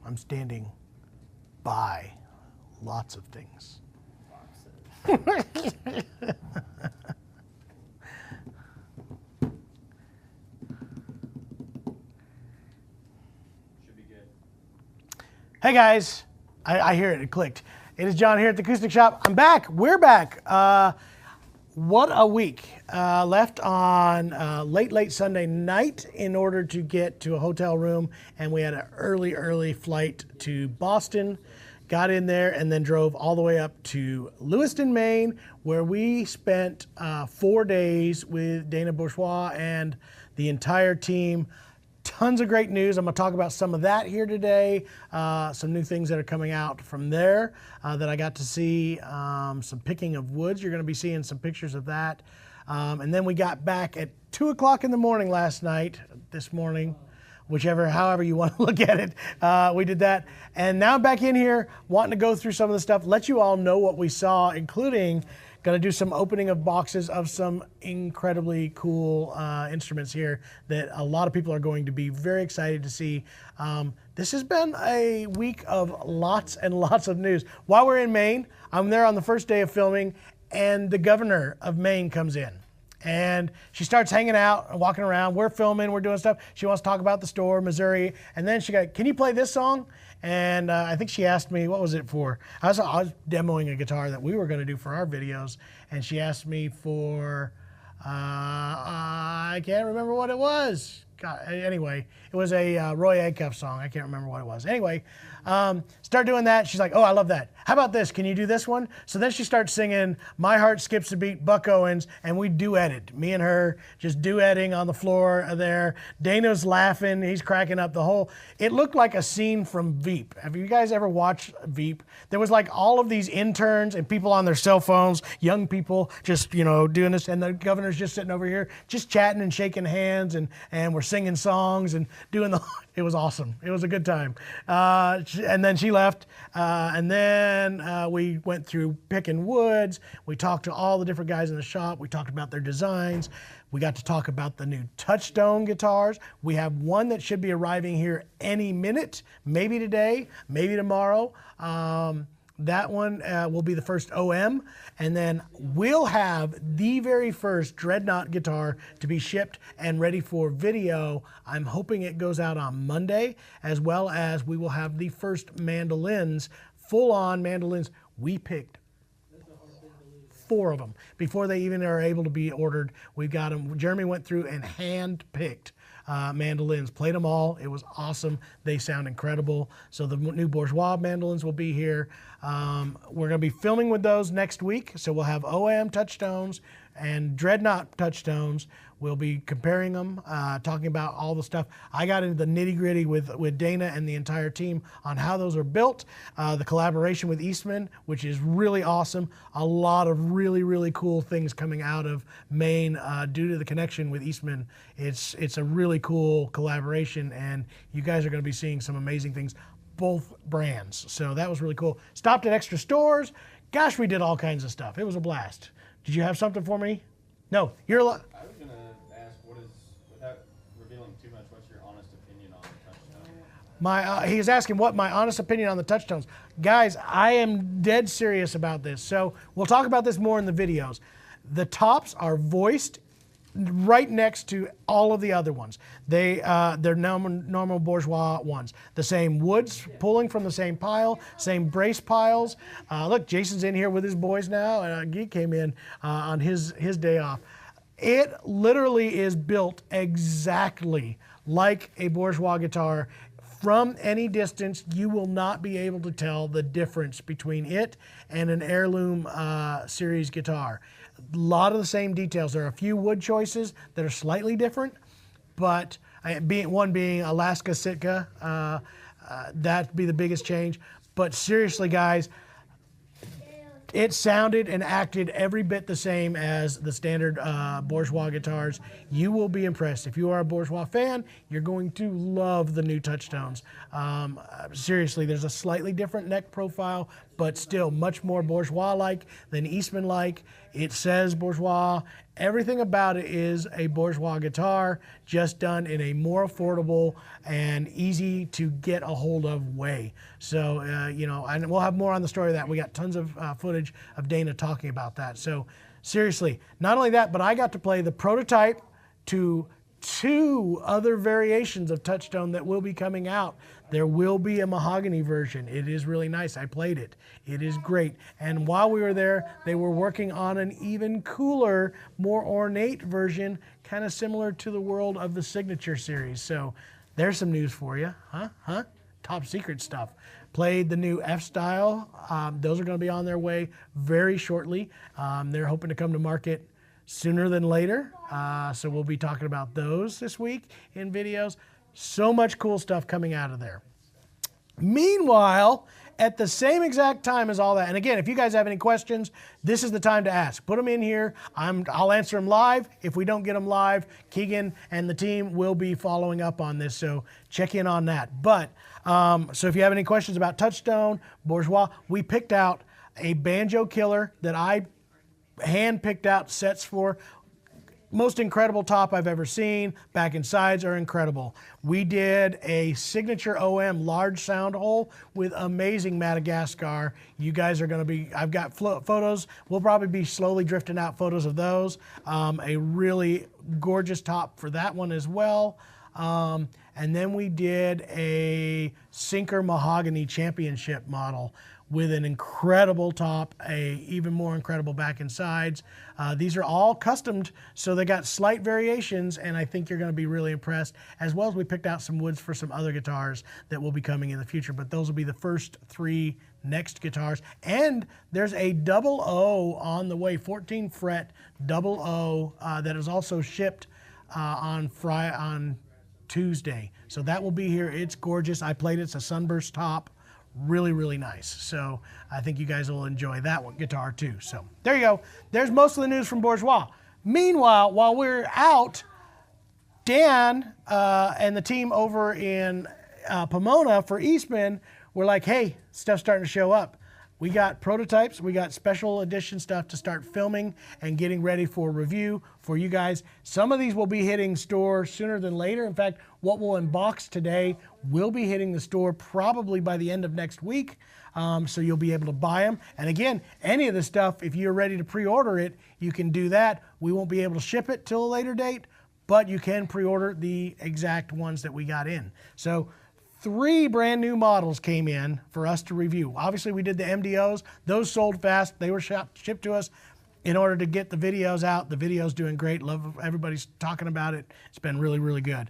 I'm standing by lots of things. Hey guys, I hear it clicked. It is John here at the Acoustic Shoppe. I'm back, we're back. What a week. Left on late Sunday night in order to get to a hotel room, and we had an early flight to Boston. Got in there and then drove all the way up to Lewiston, Maine, where we spent 4 days with Dana Bourgeois and the entire team. Tons of great news. I'm going to talk about some of that here today. Some new things that are coming out from there that I got to see. Some picking of woods. You're going to be seeing some pictures of that. And then we got back at 2 o'clock in the morning this morning, however you want to look at it. We did that. And now I'm back in here wanting to go through some of the stuff, let you all know what we saw, including going to do some opening of boxes of some incredibly cool instruments here that a lot of people are going to be very excited to see. This has been a week of lots and lots of news. While we're in Maine, I'm there on the first day of filming, and the governor of Maine comes in. And she starts hanging out and walking around. We're filming, we're doing stuff. She wants to talk about the store, Missouri. And then she got, can you play this song? And I think she asked me, what was it for? I was demoing a guitar that we were going to do for our videos. And she asked me for, I can't remember what it was. God, anyway, it was a Roy Acuff song. I can't remember what it was. Anyway, start doing that. She's like, oh, I love that. How about this? Can you do this one? So then she starts singing My Heart Skips a Beat, Buck Owens, and we duetted. Me and her just duetting on the floor there. Dana's laughing. He's cracking up. It looked like a scene from Veep. Have you guys ever watched Veep? There was like all of these interns and people on their cell phones, young people just, doing this, and the governor's just sitting over here, just chatting and shaking hands, and we're singing songs and doing it was awesome. It was a good time. And then she left, and then we went through picking woods. We talked to all the different guys in the shop. We talked about their designs. We got to talk about the new Touchstone guitars. We have one that should be arriving here any minute, maybe today, maybe tomorrow. That one will be the first OM, and then we'll have the very first Dreadnought guitar to be shipped and ready for video. I'm hoping it goes out on Monday, as well as we will have the first mandolins, full-on mandolins. We picked 4 of them before they even are able to be ordered. We've got them. Jeremy went through and hand-picked mandolins, played them all. It was awesome. They sound incredible. So the new Bourgeois mandolins will be here. We're going to be filming with those next week. So we'll have OM Touchstones and Dreadnought Touchstones. We'll be comparing them, talking about all the stuff. I got into the nitty-gritty with Dana and the entire team on how those are built. The collaboration with Eastman, which is really awesome. A lot of really cool things coming out of Maine due to the connection with Eastman. It's a really cool collaboration, and you guys are going to be seeing some amazing things, both brands. So that was really cool. Stopped at extra stores. Gosh, we did all kinds of stuff. It was a blast. Did you have something for me? No, you're a I was going to ask, without revealing too much, what's your honest opinion on the Touchstone? He's asking what my honest opinion on the Touchstones. Guys, I am dead serious about this. So we'll talk about this more in the videos. The tops are voiced right next to all of the other ones. They're normal Bourgeois ones. The same woods pulling from the same pile, same brace piles. Look, Jason's in here with his boys now, and Geek came in on his day off. It literally is built exactly like a Bourgeois guitar. From any distance, you will not be able to tell the difference between it and an heirloom series guitar. A lot of the same details. There are a few wood choices that are slightly different, but one being Alaska Sitka, that'd be the biggest change. But seriously, guys, it sounded and acted every bit the same as the standard Bourgeois guitars. You will be impressed. If you are a Bourgeois fan, you're going to love the new Touchstones. Seriously, there's a slightly different neck profile, but still much more Bourgeois-like than Eastman-like. It says Bourgeois. Everything about it is a Bourgeois guitar, just done in a more affordable and easy to get a hold of way. So, you know, and we'll have more on the story of that. We got tons of footage of Dana talking about that. So seriously, not only that, but I got to play the prototype to 2 other variations of Touchstone that will be coming out. There will be a mahogany version. It is really nice. I played it. It is great. And while we were there, they were working on an even cooler, more ornate version, kind of similar to the world of the Signature series. So there's some news for you. Huh? Top secret stuff. Played the new F-Style. Those are going to be on their way very shortly. They're hoping to come to market sooner than later. So we'll be talking about those this week in videos. So much cool stuff coming out of there. Meanwhile, at the same exact time as all that, and again, if you guys have any questions, this is the time to ask. Put them in here. I'll answer them live. If we don't get them live, Keegan and the team will be following up on this, so check in on that. But, so if you have any questions about Touchstone, Bourgeois, we picked out a banjo killer that I hand-picked out sets for. Most incredible top I've ever seen. Back and sides are incredible. We did a signature OM large sound hole with amazing Madagascar. You guys are going to be, I've got photos. We'll probably be slowly drifting out photos of those. A really gorgeous top for that one as well. And then we did a Sinker Mahogany Championship model with an incredible top, a even more incredible back and sides. These are all customed, so they got slight variations, and I think you're going to be really impressed, as well as we picked out some woods for some other guitars that will be coming in the future, but those will be the first 3 next guitars. And there's a 00 on the way, 14 fret 00 that is also shipped on Tuesday. So that will be here. It's gorgeous. I played it. It's a sunburst top. Really, really nice. So I think you guys will enjoy that one guitar too. So there you go. There's most of the news from Bourgeois. Meanwhile, while we're out, Dan and the team over in Pomona for Eastman were like, hey, stuff's starting to show up. We got prototypes, we got special edition stuff to start filming and getting ready for review for you guys. Some of these will be hitting store sooner than later. In fact, what we'll unbox today will be hitting the store probably by the end of next week. So you'll be able to buy them. And again, any of this stuff, if you're ready to pre-order it, you can do that. We won't be able to ship it till a later date, but you can pre-order the exact ones that we got in. So 3 brand new models came in for us to review. Obviously, we did the MDOs. Those sold fast. They were shipped to us in order to get the videos out. The video's doing great. Love everybody's talking about it. It's been really, really good.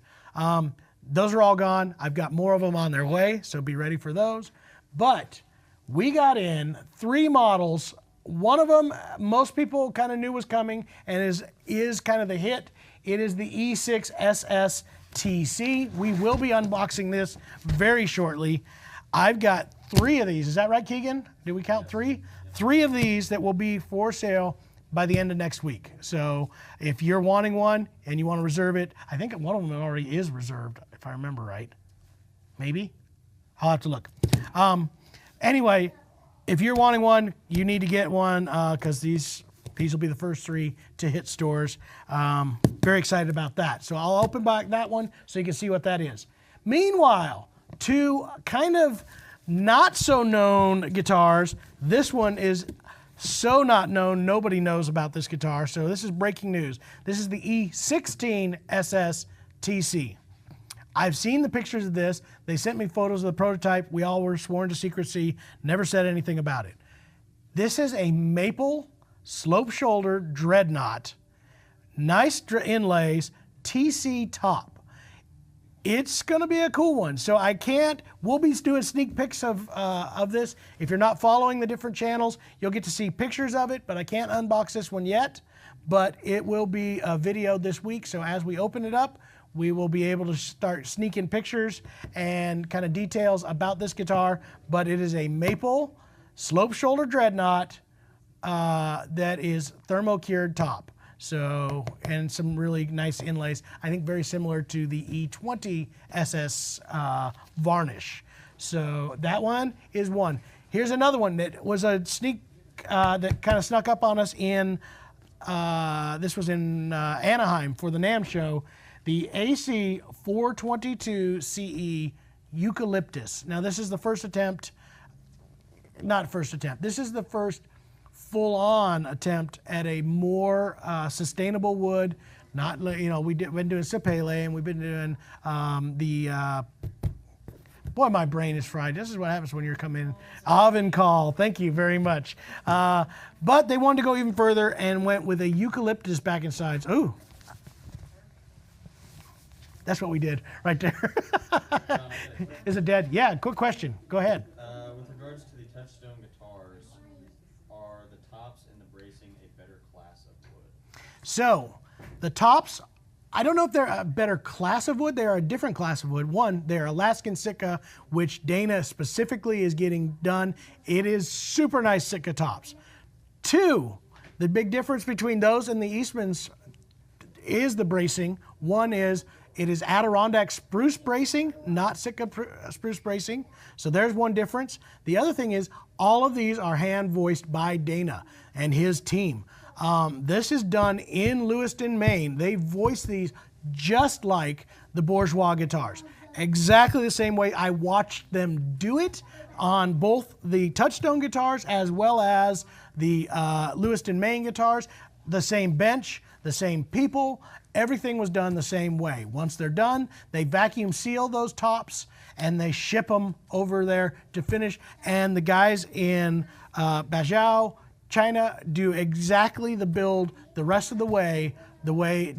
Those are all gone. I've got more of them on their way, so be ready for those. But we got in 3 models. One of them, most people kind of knew was coming and is kind of the hit. It is the E6 SSTC. We will be unboxing this very shortly. I've got 3 of these. Is that right, Keegan? Did we count 3? 3 of these that will be for sale by the end of next week. So if you're wanting one and you want to reserve it, I think one of them already is reserved, if I remember right. Maybe? I'll have to look. Anyway, if you're wanting one, you need to get one because these will be the first 3 to hit stores. Very excited about that. So I'll open back that one so you can see what that is. Meanwhile, 2 kind of not so known guitars. This one is so not known, nobody knows about this guitar. So this is breaking news. This is the E6 SSTC. I've seen the pictures of this. They sent me photos of the prototype. We all were sworn to secrecy, never said anything about it. This is a maple slope shoulder dreadnought, nice inlays, TC top. It's gonna be a cool one. So we'll be doing sneak pics of this. If you're not following the different channels, you'll get to see pictures of it, but I can't unbox this one yet. But it will be a video this week. So as we open it up, we will be able to start sneaking pictures and kind of details about this guitar. But it is a maple slope shoulder dreadnought that is thermo-cured top. So, and some really nice inlays. I think very similar to the E20 SS varnish. So that one is one. Here's another one that was a sneak that kind of snuck up on us in, this was in Anaheim for the NAMM show, the AC 422 CE Eucalyptus. Now this is the first attempt, not first attempt, this is the first full-on attempt at a more sustainable wood. Not, you know, we've been doing sapele and we've been doing boy, my brain is fried. This is what happens when you're coming in. Oven call, thank you very much. But they wanted to go even further and went with a eucalyptus back and sides. Ooh. That's what we did right there. Is it dead? Yeah, quick question. Go ahead. With regards to the Touchstone guitars, are the tops and the bracing a better class of wood? So, the tops, I don't know if they're a better class of wood. They are a different class of wood. One, they're Alaskan Sitka, which Dana specifically is getting done. It is super nice Sitka tops. Two, the big difference between those and the Eastmans is the bracing. One is, it is Adirondack spruce bracing, not Sitka spruce bracing. So there's one difference. The other thing is, all of these are hand voiced by Dana and his team. This is done in Lewiston, Maine. They voice these just like the Bourgeois guitars. Exactly the same way I watched them do it on both the Touchstone guitars as well as the Lewiston, Maine guitars. The same bench, the same people, everything was done the same way. Once they're done, they vacuum seal those tops and they ship them over there to finish. And the guys in Bourgeois, China do exactly the build the rest of the way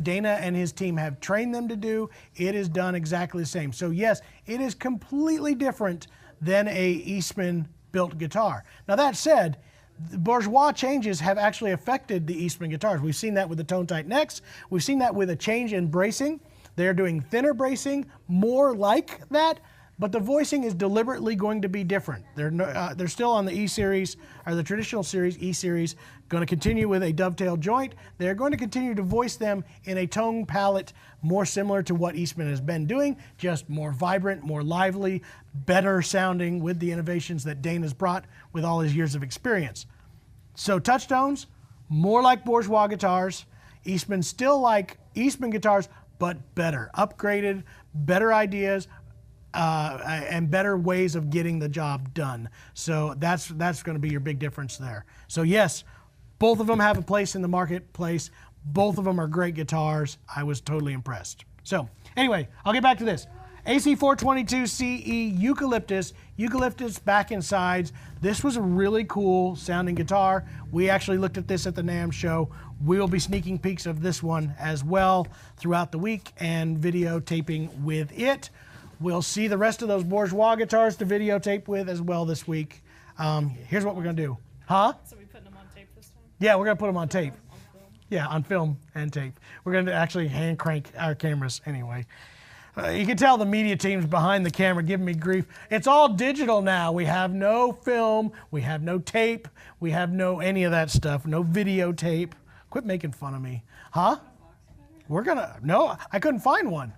Dana and his team have trained them to do. It is done exactly the same. So yes, it is completely different than a Eastman built guitar. Now that said, the Bourgeois changes have actually affected the Eastman guitars. We've seen that with the tone tight necks. We've seen that with a change in bracing. They're doing thinner bracing, more like that, but the voicing is deliberately going to be different. They're still on the E series, or the traditional series, E series, going to continue with a dovetail joint. They're going to continue to voice them in a tone palette more similar to what Eastman has been doing, just more vibrant, more lively, better sounding with the innovations that Dana's brought with all his years of experience. So Touchstones, more like Bourgeois guitars. Eastman still like Eastman guitars, but better, upgraded, better ideas, and better ways of getting the job done. So that's going to be your big difference there. So yes, both of them have a place in the marketplace. Both of them are great guitars. I was totally impressed. So anyway, I'll get back to this. AC 422 CE Eucalyptus back and sides. This was a really cool sounding guitar. We actually looked at this at the NAMM show. We'll be sneaking peeks of this one as well throughout the week and videotaping with it. We'll see the rest of those Bourgeois guitars to videotape with as well this week. Here's what we're going to do. Huh? So we putting them on tape this time? Yeah, we're going to put them on tape. On film? Yeah, on film and tape. We're going to actually hand crank our cameras anyway. You can tell the media team's behind the camera giving me grief. It's all digital now. We have no film. We have no tape. We have no any of that stuff. No videotape. Quit making fun of me. Huh? We're going to... No, I couldn't find one.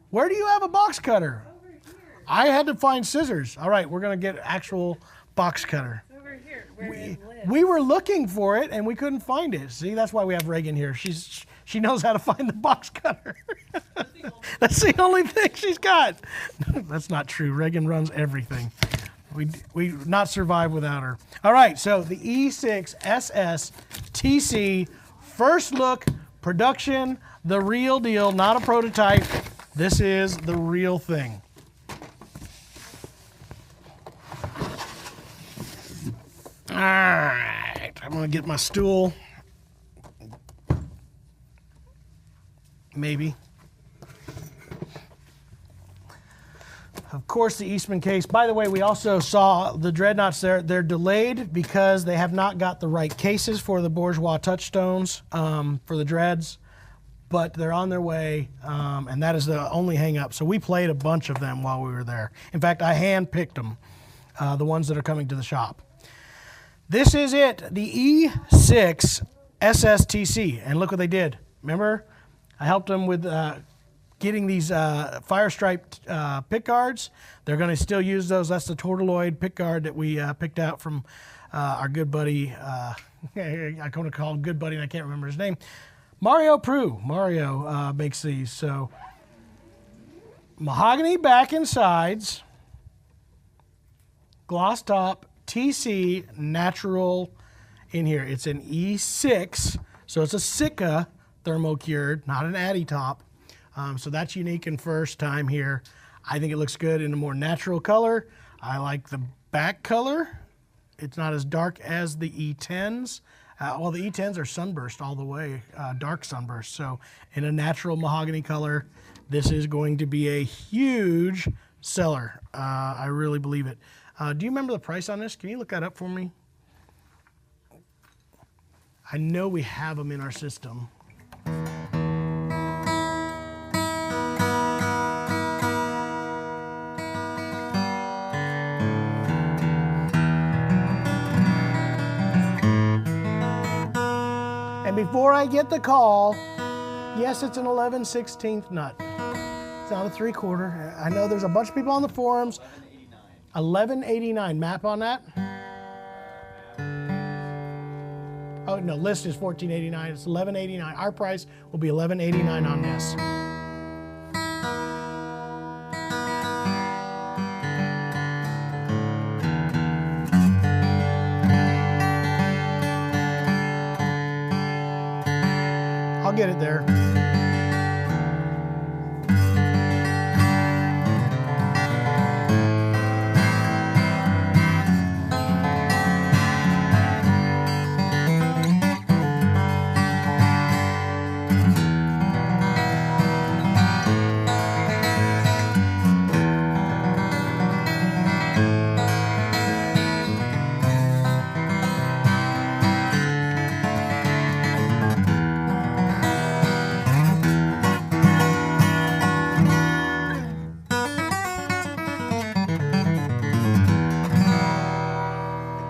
Where do you have a box cutter? Over here. I had to find scissors. All right, we're going to get actual box cutter. Over here, where it lives. We were looking for it and we couldn't find it. See, that's why we have Reagan here. She knows how to find the box cutter. That's the only thing she's got. That's not true. Reagan runs everything. We not survive without her. All right, so the E6 SSTC, first look, production, the real deal, not a prototype. This is the real thing. All right, I'm gonna get my stool. Maybe. Of course, the Eastman case. By the way, we also saw the dreadnoughts there. They're delayed because they have not got the right cases for the Bourgeois Touchstones for the dreads. But they're on their way, and that is the only hang-up. So we played a bunch of them while we were there. In fact, I hand-picked them, the ones that are coming to the shop. This is it, the E6 SSTC, and look what they did. Remember, I helped them with getting these fire-striped pick guards. They're going to still use those. That's the tortoloid pick guard that we picked out from our good buddy, I'm going to call him good buddy, and I can't remember his name. Mario Prue. Mario makes these. So mahogany back and sides, gloss top, TC, natural in here. It's an E6, so it's a Sitka thermo-cured, not an Addy top. So that's unique and first time here. I think it looks good in a more natural color. I like the back color. It's not as dark as the E10s. Well, the E10s are sunburst all the way, dark sunburst. So in a natural mahogany color, this is going to be a huge seller. I really believe it. Do you remember the price on this? Can you look that up for me? I know we have them in our system. And before I get the call, yes, it's an 11/16 nut. It's not a 3/4. I know there's a bunch of people on the forums. 1189 map on that. Oh no, list is 1489. It's 1189. Our price will be 1189 on this. I'll get it there.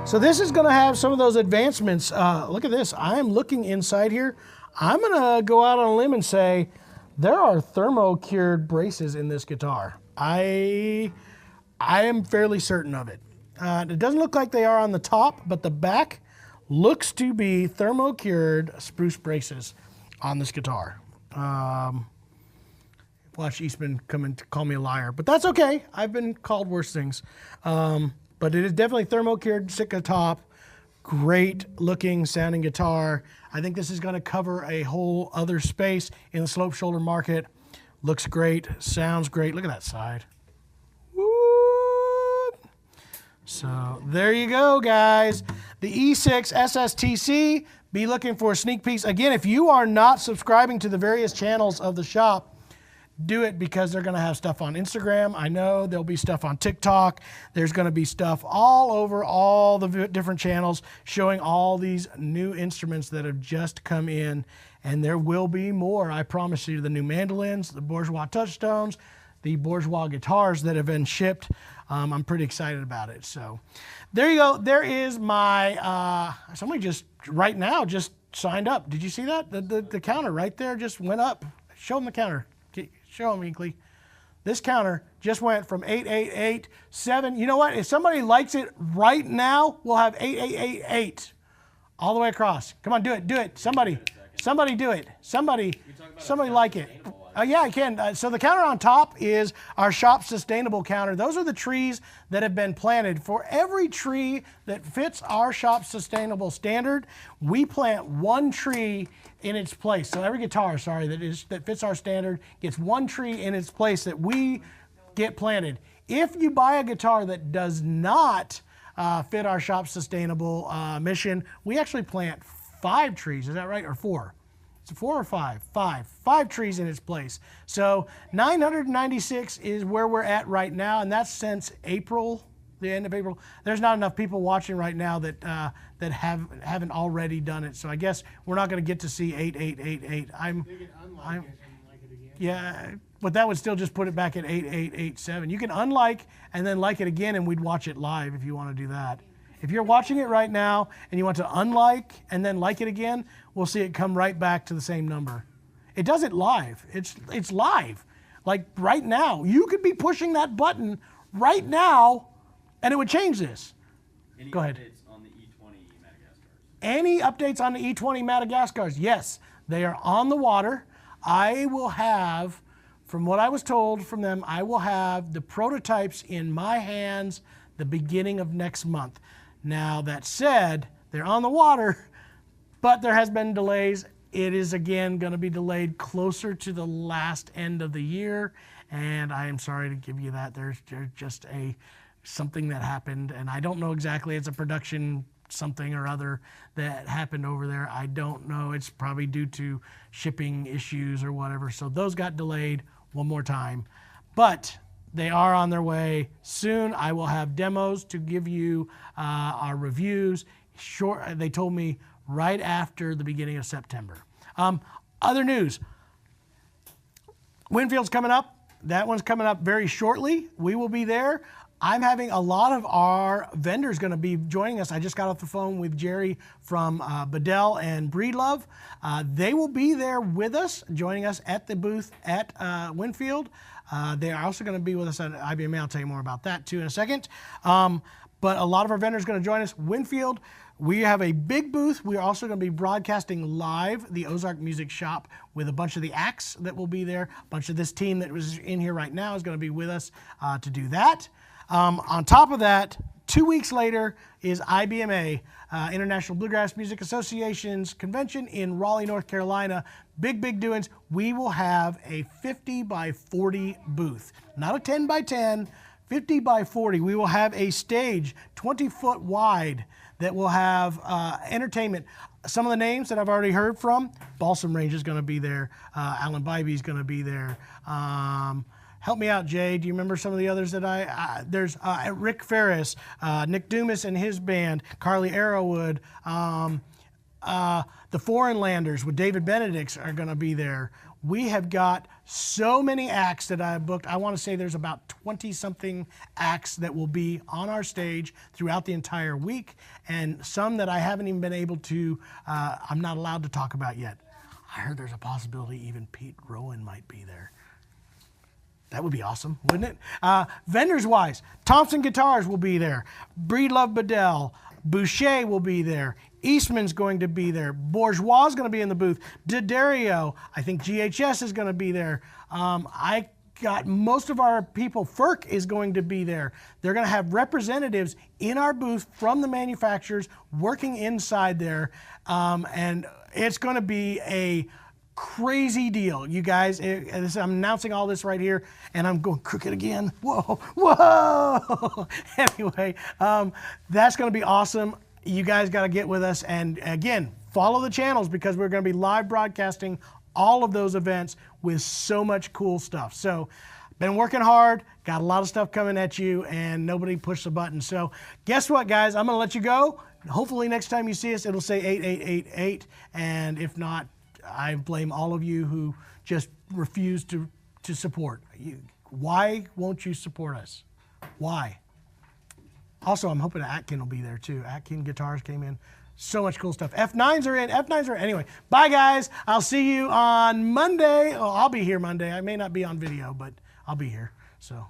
So this is going to have some of those advancements. Look at this. I am looking inside here. I'm going to go out on a limb and say there are thermo-cured braces in this guitar. I am fairly certain of it. It doesn't look like they are on the top, but the back looks to be thermo-cured spruce braces on this guitar. Watch Eastman come and call me a liar, but that's okay. I've been called worse things. But it is definitely thermo-cured Sitka top. Great looking sounding guitar. I think this is going to cover a whole other space in the slope shoulder market. Looks great, sounds great. Look at that side. Woo! So there you go, guys. The E6 SSTC. Be looking for a sneak peek. Again, if you are not subscribing to the various channels of the shop, do it, because they're going to have stuff on Instagram. I know there'll be stuff on TikTok. There's going to be stuff all over all the different channels showing all these new instruments that have just come in. And there will be more. I promise you, the new mandolins, the Bourgeois Touchstones, the Bourgeois guitars that have been shipped. I'm pretty excited about it. So there you go. There is my, somebody just right now just signed up. Did you see that? The counter right there just went up. Show them the counter. Show them, Inkley. This counter just went from 8887. You know what? If somebody likes it right now, we'll have 8888 all the way across. Come on, do it, do it. Somebody do it. Somebody like it. Yeah, I can. So the counter on top is our shop sustainable counter. Those are the trees that have been planted. For every tree that fits our shop sustainable standard, we plant one tree in its place. So every guitar, that fits our standard gets one tree in its place that we get planted. If you buy a guitar that does not fit our shop sustainable mission, we actually plant 5 trees. Is that right? Or 4? Is it 4 or 5? 5. 5 trees in its place. So 996 is where we're at right now, and that's since April, the end of April. There's not enough people watching right now that that haven't already done it. So I guess we're not going to get to see 8888. Yeah, but that would still just put it back at 8887. You can unlike and then like it again, and we'd watch it live if you want to do that. If you're watching it right now and you want to unlike and then like it again, we'll see it come right back to the same number. It does it live. It's live. Like right now. You could be pushing that button right now and it would change this. Any Go ahead. updates on the E20 Any updates on the E20 Madagascars? Yes, they are on the water. I will have, from what I was told from them, I will have the prototypes in my hands the beginning of next month. Now, that said, they're on the water, but there has been delays. It is, again, going to be delayed closer to the last end of the year, and I am sorry to give you that. There's just something that happened, and I don't know exactly. It's a production something or other that happened over there. I don't know. It's probably due to shipping issues or whatever. So those got delayed one more time. But they are on their way. Soon I will have demos to give you our reviews. They told me right after the beginning of September. Other news. Winfield's coming up. That one's coming up very shortly. We will be there. I'm having a lot of our vendors going to be joining us. I just got off the phone with Jerry from Bedell and Breedlove. They will be there with us, joining us at the booth at Winfield. They are also going to be with us at IBMA. I'll tell you more about that too in a second. But a lot of our vendors are going to join us. Winfield, we have a big booth. We are also going to be broadcasting live the Ozark Music Shop with a bunch of the acts that will be there. A bunch of this team that was in here right now is going to be with us to do that. On top of that, 2 weeks later is IBMA, International Bluegrass Music Association's convention in Raleigh, North Carolina. Big doings. We will have a 50 by 40 booth, not a 10 by 10, 50 by 40. We will have a stage 20 foot wide that will have entertainment. Some of the names that I've already heard from, Balsam Range is going to be there. Alan Bybee is going to be there. Help me out, Jay. Do you remember some of the others that there's Rick Ferris, Nick Dumas and his band, Carly Arrowwood, the Foreign Landers with David Benedicts are going to be there. We have got so many acts that I've booked. I want to say there's about 20-something acts that will be on our stage throughout the entire week, and some that I haven't even been able to, I'm not allowed to talk about yet. I heard there's a possibility even Pete Rowan might be there. That would be awesome, wouldn't it? Vendors-wise, Thompson Guitars will be there. Breedlove Bedell. Boucher will be there. Eastman's going to be there. Bourgeois is going to be in the booth. D'Addario, I think GHS is going to be there. I got most of our people. FERC is going to be there. They're going to have representatives in our booth from the manufacturers working inside there. And it's going to be a crazy deal, you guys. I'm announcing all this right here, and I'm going crooked again. Whoa. Anyway, that's going to be awesome. You guys got to get with us, and again, follow the channels because we're going to be live broadcasting all of those events with so much cool stuff. So, been working hard, got a lot of stuff coming at you, and nobody pushed the button. So, guess what, guys? I'm going to let you go. Hopefully, next time you see us, it'll say 8888, and if not, I blame all of you who just refuse to support. Why won't you support us? Why? Also, I'm hoping Atkin will be there too. Atkin Guitars came in. So much cool stuff. F9s are in. F9s are in. Anyway, bye guys. I'll see you on Monday. Oh, I'll be here Monday. I may not be on video, but I'll be here. So.